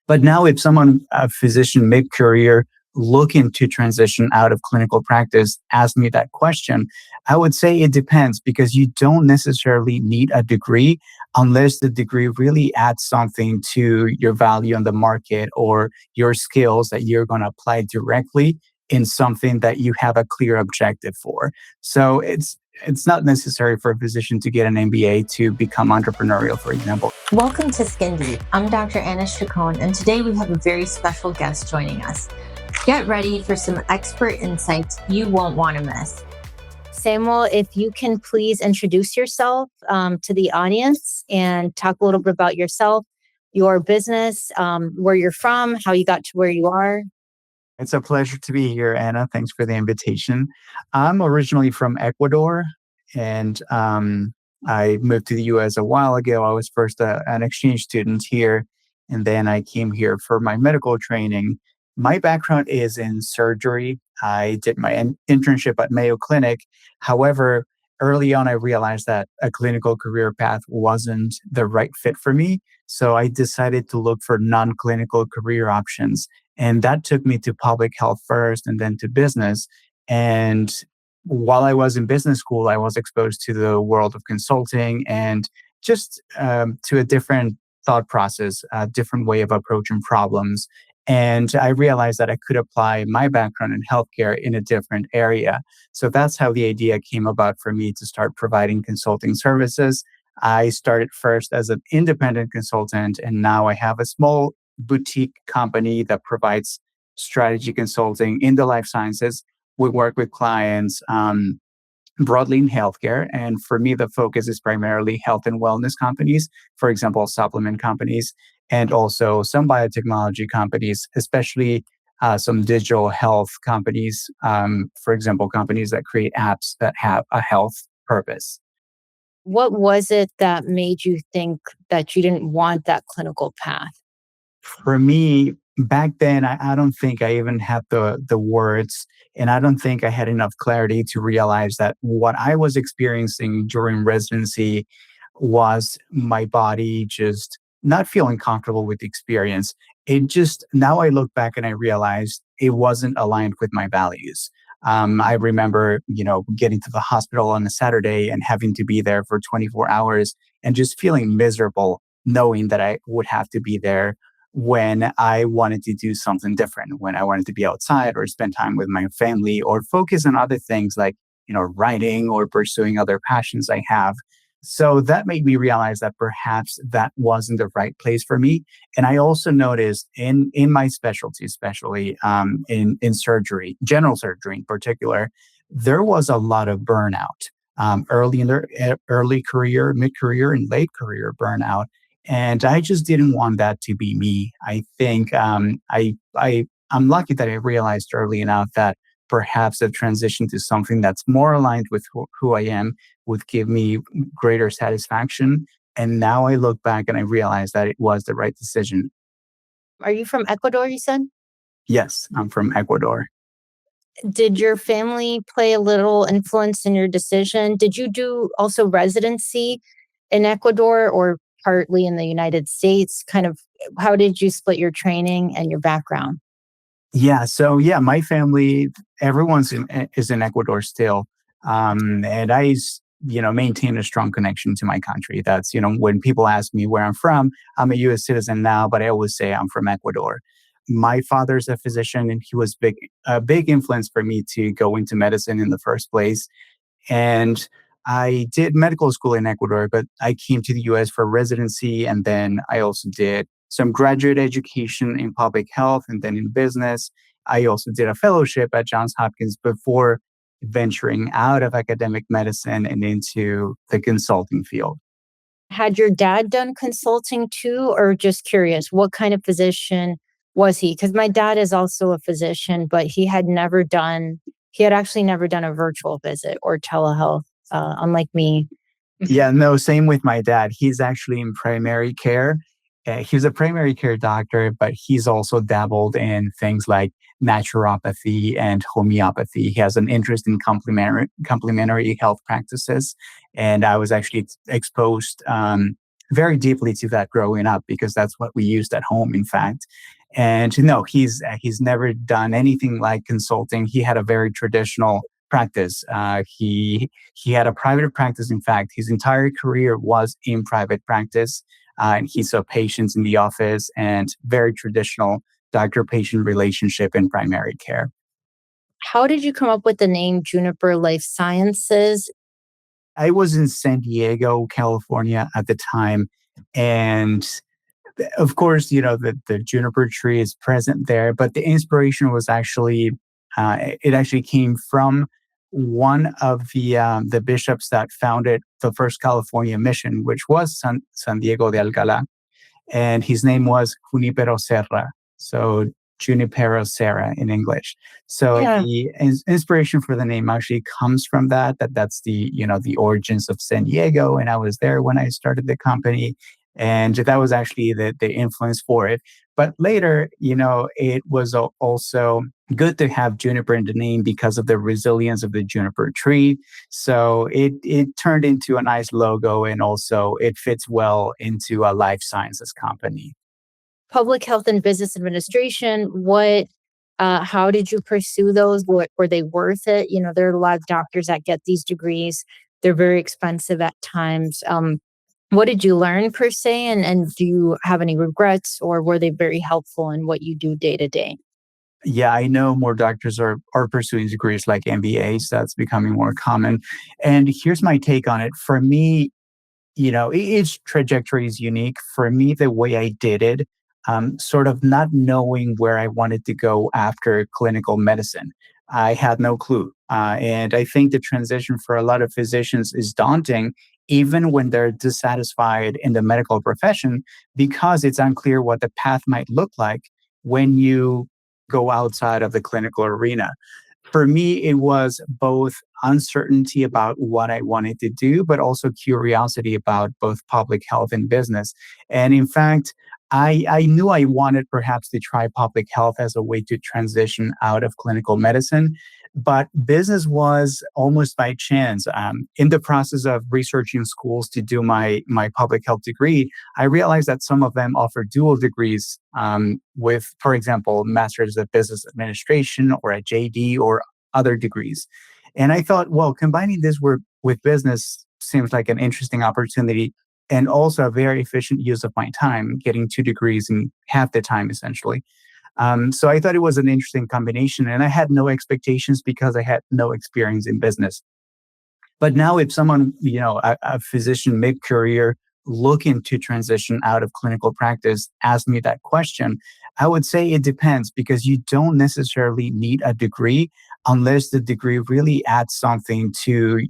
But now if someone, a physician mid-career, looking to transition out of clinical practice, ask me that question, I would say it depends because you don't necessarily need a degree unless the degree really adds something to your value on the market or your skills that you're going to apply directly in something that you have a clear objective for. So it's not necessary for a physician to get an MBA to become entrepreneurial, for example. Welcome to Skin Deep. I'm Dr. Anna Chacon, and today we have a very special guest joining us. Get ready for some expert insights you won't want to miss. Samuel, if you can please introduce yourself to the audience and talk a little bit about yourself, your business, where you're from, how you got to where you are. It's a pleasure to be here, Anna. Thanks for the invitation. I'm originally from Ecuador, and I moved to the US a while ago. I was first an exchange student here, and then I came here for my medical training. My background is in surgery. I did my internship at Mayo Clinic. However, early on, I realized that a clinical career path wasn't the right fit for me. So I decided to look for non-clinical career options. And that took me to public health first and then to business. And while I was in business school, I was exposed to the world of consulting and just to a different thought process, a different way of approaching problems. And I realized that I could apply my background in healthcare in a different area. So that's how the idea came about for me to start providing consulting services. I started first as an independent consultant, and now I have a small boutique company that provides strategy consulting in the life sciences. We work with clients broadly in healthcare. And for me, the focus is primarily health and wellness companies, for example, supplement companies, and also some biotechnology companies, especially some digital health companies, for example, companies that create apps that have a health purpose. What was it that made you think that you didn't want that clinical path? For me, back then, I don't think I even had the words, and I don't think I had enough clarity to realize that what I was experiencing during residency was my body just not feeling comfortable with the experience. It just, now I look back and I realized it wasn't aligned with my values. I remember, getting to the hospital on a Saturday and having to be there for 24 hours and just feeling miserable knowing that I would have to be there when I wanted to do something different, when I wanted to be outside or spend time with my family or focus on other things like, writing or pursuing other passions I have. So that made me realize that perhaps that wasn't the right place for me. And I also noticed in my specialty, especially in surgery, general surgery in particular, there was a lot of burnout early in their early career, mid career, and late career burnout. And I just didn't want that to be me. I think I'm lucky that I realized early enough that perhaps a transition to something that's more aligned with who I am would give me greater satisfaction. And now I look back and I realize that it was the right decision. Are you from Ecuador, you said? Yes, I'm from Ecuador. Did your family play a little influence in your decision? Did you do also residency in Ecuador or partly in the United States? Kind of how did you split your training and your background? Yeah, so yeah, my family, is in Ecuador still, and maintain a strong connection to my country. That's when people ask me where I'm from, I'm a U.S. citizen now, but I always say I'm from Ecuador. My father's a physician, and he was a big influence for me to go into medicine in the first place. And I did medical school in Ecuador, but I came to the US for residency. And then I also did some graduate education in public health and then in business. I also did a fellowship at Johns Hopkins before venturing out of academic medicine and into the consulting field. Had your dad done consulting too, or just curious, what kind of physician was he? Because my dad is also a physician, but he had actually never done a virtual visit or telehealth, unlike me. Yeah, no, same with my dad. He's actually in primary care. He's a primary care doctor, but he's also dabbled in things like naturopathy and homeopathy. He has an interest in complementary health practices. And I was actually exposed very deeply to that growing up because that's what we used at home, in fact. And no, he's never done anything like consulting. He had a very traditional practice. He had a private practice. In fact, his entire career was in private practice, and he saw patients in the office and very traditional doctor-patient relationship in primary care. How did you come up with the name Juniper Life Sciences? I was in San Diego, California at the time, and of course, the juniper tree is present there, but the inspiration was actually it actually came from one of the bishops that founded the first California mission, which was San Diego de Alcalá, and his name was Junipero Serra. So Junipero Serra in English. So Yeah. the inspiration for the name actually comes from that's the origins of San Diego. And I was there when I started the company. And that was actually the influence for it. But later, it was also good to have juniper in the name because of the resilience of the juniper tree. So it turned into a nice logo, and also it fits well into a life sciences company. Public health and business administration. How did you pursue those? Were they worth it? There are a lot of doctors that get these degrees. They're very expensive at times. What did you learn per se? And do you have any regrets, or were they very helpful in what you do day to day? Yeah, I know more doctors are pursuing degrees like MBAs. That's becoming more common. And here's my take on it. For me, each trajectory is unique. For me, the way I did it, sort of not knowing where I wanted to go after clinical medicine, I had no clue. And I think the transition for a lot of physicians is daunting, even when they're dissatisfied in the medical profession, because it's unclear what the path might look like when you go outside of the clinical arena. For me, it was both uncertainty about what I wanted to do, but also curiosity about both public health and business. And in fact, I knew I wanted perhaps to try public health as a way to transition out of clinical medicine, but business was almost by chance. In the process of researching schools to do my public health degree, I realized that some of them offer dual degrees with, for example, Masters of Business Administration or a JD or other degrees. And I thought, well, combining this with business seems like an interesting opportunity and also a very efficient use of my time, getting 2 degrees in half the time, essentially. So I thought it was an interesting combination, and I had no expectations because I had no experience in business. But now, if someone, a physician mid-career looking to transition out of clinical practice asked me that question, I would say it depends because you don't necessarily need a degree unless the degree really adds something to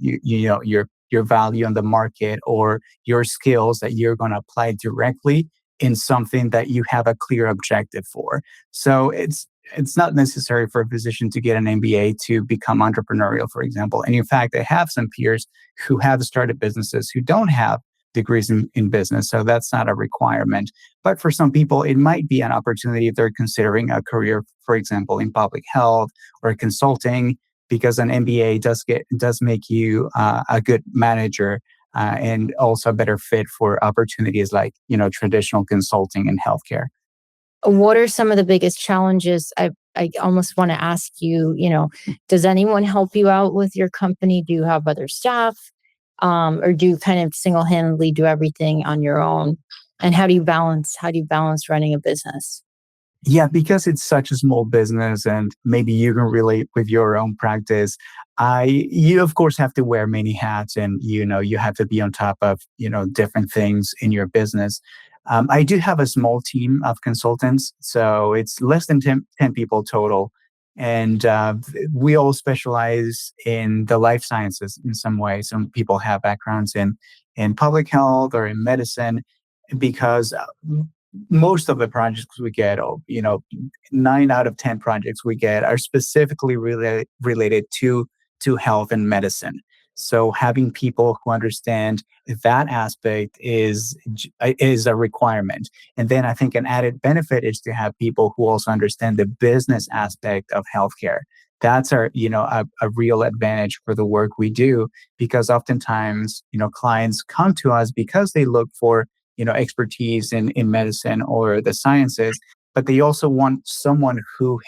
your value on the market or your skills that you're going to apply directly in something that you have a clear objective for. So it's not necessary for a physician to get an MBA to become entrepreneurial, for example. And in fact, I have some peers who have started businesses who don't have degrees in business. So that's not a requirement. But for some people, it might be an opportunity if they're considering a career, for example, in public health or consulting, because an MBA does make you a good manager and also a better fit for opportunities like traditional consulting and healthcare. What are some of the biggest challenges? I almost want to ask you, does anyone help you out with your company? Do you have other staff? Or do you kind of single-handedly do everything on your own? And how do you balance running a business? Yeah, because it's such a small business and maybe you can relate with your own practice. You of course have to wear many hats and you have to be on top of, different things in your business. I do have a small team of consultants, so it's less than 10 people total. And we all specialize in the life sciences in some way. Some people have backgrounds in public health or in medicine because most of the projects we get, 9 out of 10 projects we get are specifically related to health and medicine. So having people who understand that aspect is a requirement. And then I think an added benefit is to have people who also understand the business aspect of healthcare. That's a real advantage for the work we do because oftentimes, clients come to us because they look for expertise in medicine or the sciences, but they also want someone who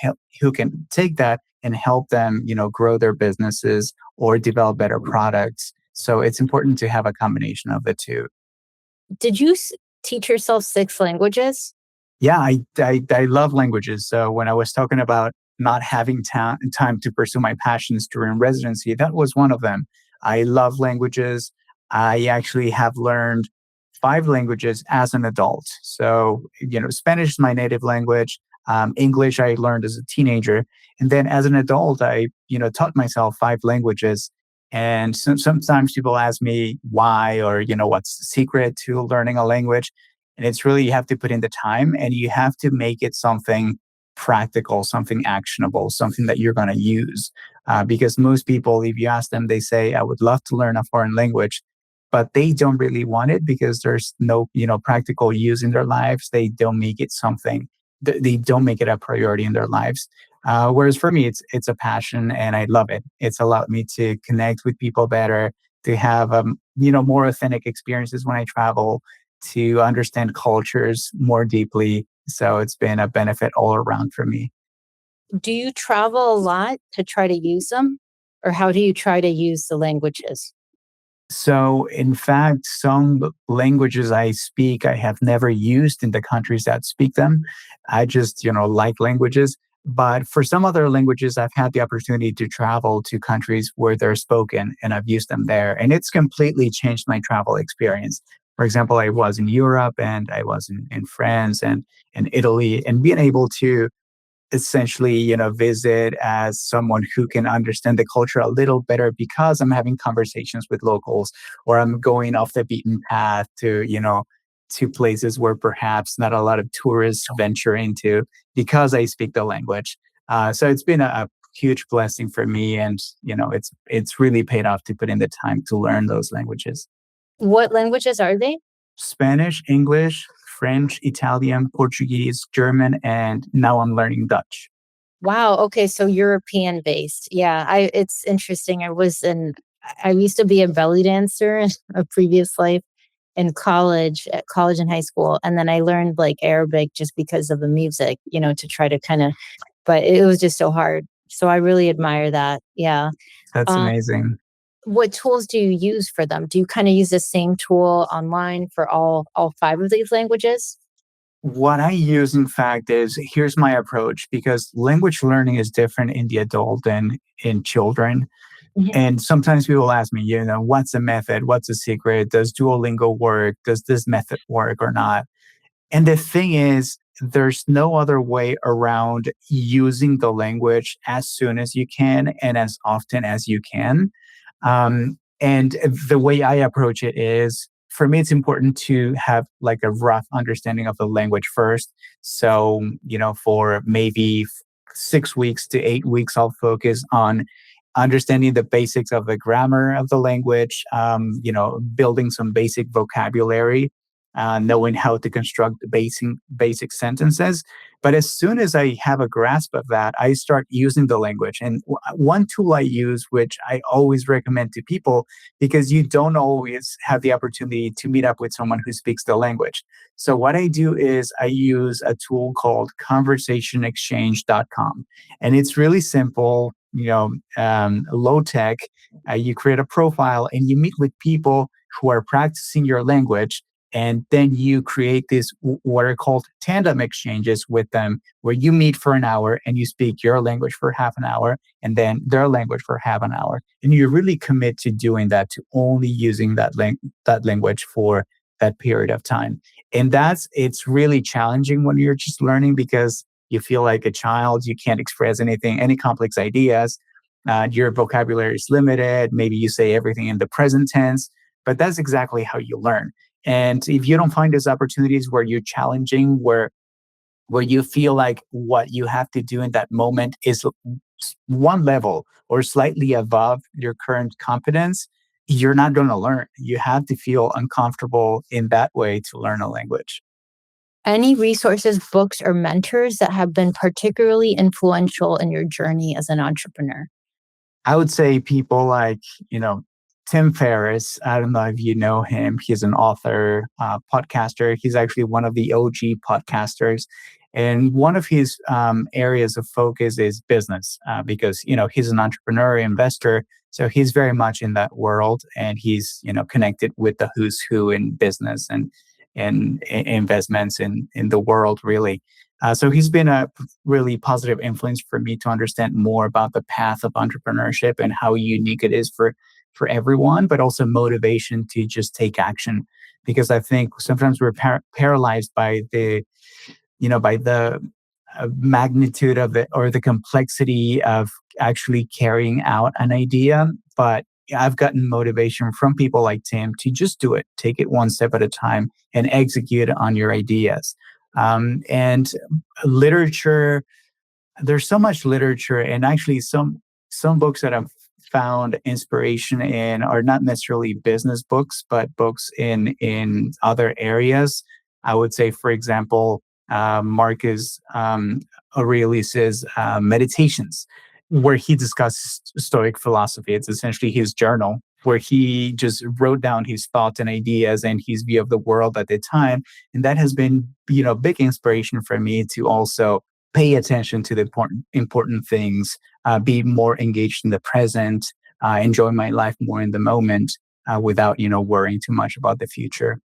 can take that and help them, grow their businesses or develop better products. So it's important to have a combination of the two. Did you teach yourself 6 languages? Yeah, I love languages. So when I was talking about not having time to pursue my passions during residency, that was one of them. I love languages. I actually have learned 5 languages as an adult. So, Spanish is my native language. English I learned as a teenager, and then as an adult, I taught myself 5 languages. And sometimes people ask me why, or what's the secret to learning a language. And it's really, you have to put in the time and you have to make it something practical, something actionable, something that you're going to use. Because most people, if you ask them, they say, I would love to learn a foreign language, but they don't really want it because there's no, practical use in their lives. They don't make it something, they don't make it a priority in their lives. Whereas for me, it's a passion and I love it. It's allowed me to connect with people better, to have more authentic experiences when I travel, to understand cultures more deeply. So it's been a benefit all around for me. Do you travel a lot to try to use them? Or how do you try to use the languages? So, in fact, some languages I speak, I have never used in the countries that speak them. I just, like languages. But for some other languages, I've had the opportunity to travel to countries where they're spoken and I've used them there. And it's completely changed my travel experience. For example, I was in Europe and I was in France and in Italy, and being able to essentially, visit as someone who can understand the culture a little better because I'm having conversations with locals, or I'm going off the beaten path to places where perhaps not a lot of tourists venture into because I speak the language. So it's been a huge blessing for me, and it's really paid off to put in the time to learn those languages. What languages are they? Spanish, English, French, Italian, Portuguese, German, and now I'm learning Dutch. Wow. Okay. So European based. Yeah. It's interesting. I used to be a belly dancer in a previous life in college, at college and high school. And then I learned like Arabic just because of the music, to try to kind of, but it was just so hard. So I really admire that. Yeah. That's Uh, amazing. what tools do you use for them? Do you kind of use the same tool online for all 5 of these languages? What I use, in fact, is here's my approach because language learning is different in the adult than in children. Mhm. And sometimes people ask me, what's the method? What's the secret? Does Duolingo work? Does this method work or not? And the thing is, there's no other way around using the language as soon as you can and as often as you can. And the way I approach it is, for me, it's important to have like a rough understanding of the language first. So, for maybe 6 weeks to 8 weeks, I'll focus on understanding the basics of the grammar of the language, building some basic vocabulary, knowing how to construct the basic sentences. But as soon as I have a grasp of that, I start using the language. And one tool I use, which I always recommend to people, because you don't always have the opportunity to meet up with someone who speaks the language. So what I do is I use a tool called conversationexchange.com. And it's really simple, low tech. You create a profile and you meet with people who are practicing your language, and then you create this what are called tandem exchanges with them, where you meet for an hour and you speak your language for half an hour and then their language for half an hour. And you really commit to doing that, to only using that language for that period of time. And it's really challenging when you're just learning because you feel like a child. You can't express anything, any complex ideas. Your vocabulary is limited. Maybe you say everything in the present tense, but that's exactly how you learn. And if you don't find those opportunities where you're challenging, where you feel like what you have to do in that moment is one level or slightly above your current competence, you're not going to learn. You have to feel uncomfortable in that way to learn a language. Any resources, books, or mentors that have been particularly influential in your journey as an entrepreneur? I would say people like, you know, Tim Ferriss. I don't know if you know him. He's an author, podcaster. He's actually one of the OG podcasters. And one of his areas of focus is business because, he's an entrepreneur, investor. So he's very much in that world and he's, connected with the who's who in business and investments in the world, really. So he's been a really positive influence for me to understand more about the path of entrepreneurship and how unique it is for everyone, but also motivation to just take action. Because I think sometimes we're paralyzed by the magnitude of it or the complexity of actually carrying out an idea. But I've gotten motivation from people like Tim to just do it, take it one step at a time and execute on your ideas. And literature, there's so much literature and actually some books that I've found inspiration in are not necessarily business books, but books in other areas. I would say, for example, Marcus Aurelius's Meditations, where he discusses Stoic philosophy. It's essentially his journal where he just wrote down his thoughts and ideas and his view of the world at the time. And that has been, big inspiration for me to also pay attention to the important things, be more engaged in the present, enjoy my life more in the moment without, worrying too much about the future.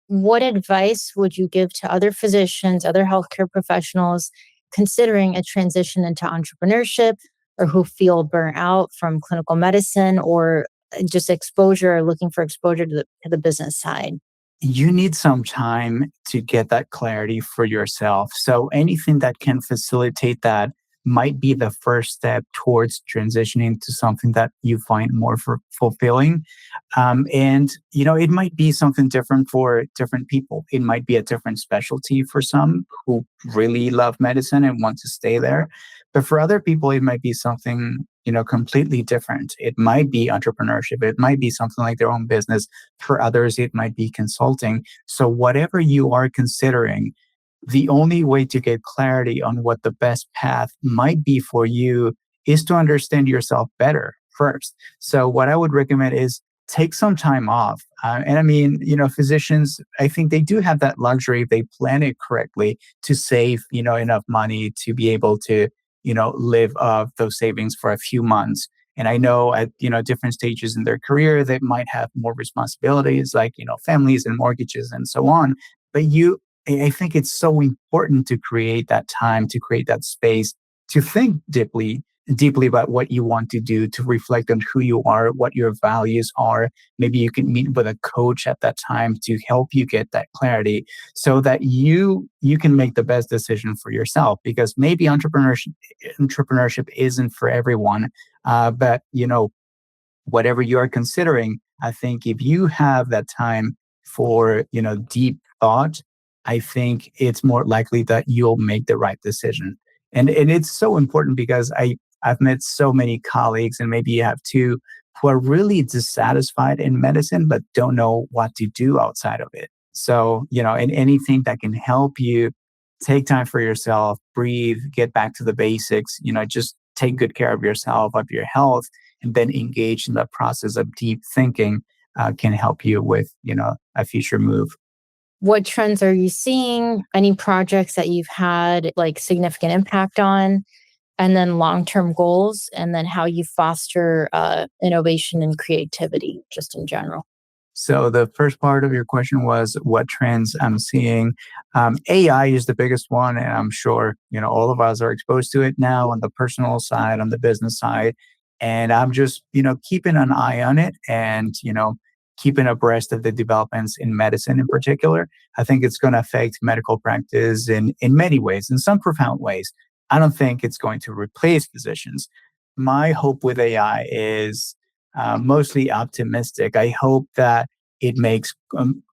What advice would you give to other physicians, other healthcare professionals considering a transition into entrepreneurship or who feel burnt out from clinical medicine or just exposure or looking for exposure to the business side? You need some time to get that clarity for yourself. So anything that can facilitate that might be the first step towards transitioning to something that you find more fulfilling. And, it might be something different for different people. It might be a different specialty for some who really love medicine and want to stay there. But for other people, it might be something, completely different. It might be entrepreneurship. It might be something like their own business. For others, it might be consulting. So whatever you are considering, the only way to get clarity on what the best path might be for you is to understand yourself better first. So what I would recommend is take some time off. And I mean, physicians, I think they do have that luxury if they plan it correctly to save, enough money to be able to, live off those savings for a few months. And I know at, different stages in their career, they might have more responsibilities like, families and mortgages and so on. But I think it's so important to create that time, to create that space, to think deeply about what you want to do, to reflect on who you are, what your values are. Maybe you can meet with a coach at that time to help you get that clarity so that you can make the best decision for yourself. Because maybe entrepreneurship isn't for everyone, but whatever you are considering, I think if you have that time for, deep thought, I think it's more likely that you'll make the right decision. And it's so important because I've met so many colleagues, and maybe you have too, who are really dissatisfied in medicine, but don't know what to do outside of it. So, and anything that can help you take time for yourself, breathe, get back to the basics, just take good care of yourself, of your health, and then engage in the process of deep thinking can help you with, a future move. What trends are you seeing? Any projects that you've had like significant impact on? And then long-term goals, and then how you foster innovation and creativity just in general. So the first part of your question was what trends I'm seeing. AI is the biggest one, and I'm sure all of us are exposed to it now on the personal side, on the business side, and I'm just keeping an eye on it and keeping abreast of the developments in medicine in particular. I think it's going to affect medical practice in many ways, in some profound ways. I don't think it's going to replace physicians. My hope with AI is mostly optimistic. I hope that it makes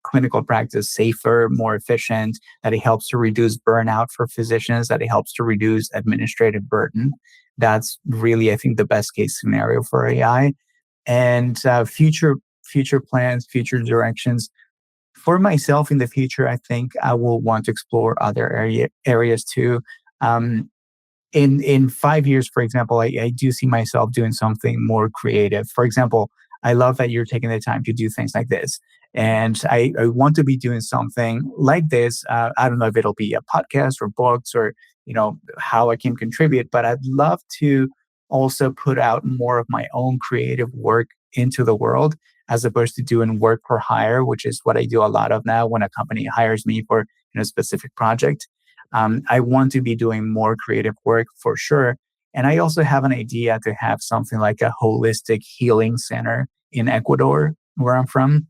clinical practice safer, more efficient, that it helps to reduce burnout for physicians, that it helps to reduce administrative burden. That's really, I think, the best case scenario for AI. And future plans, future directions. For myself in the future, I think I will want to explore other areas too. Um, in 5 years, for example, I do see myself doing something more creative. For example, I love that you're taking the time to do things like this. And I want to be doing something like this. I don't know if it'll be a podcast or books or, how I can contribute, but I'd love to also put out more of my own creative work into the world as opposed to doing work for hire, which is what I do a lot of now when a company hires me for a specific project. I want to be doing more creative work for sure. And I also have an idea to have something like a holistic healing center in Ecuador, where I'm from,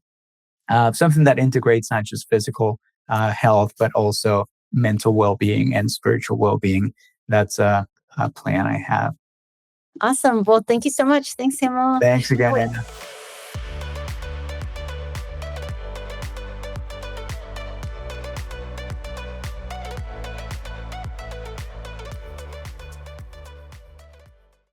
something that integrates not just physical health, but also mental well being and spiritual well being. That's a plan I have. Awesome. Well, thank you so much. Thanks, Samuel. Thanks again, Anna.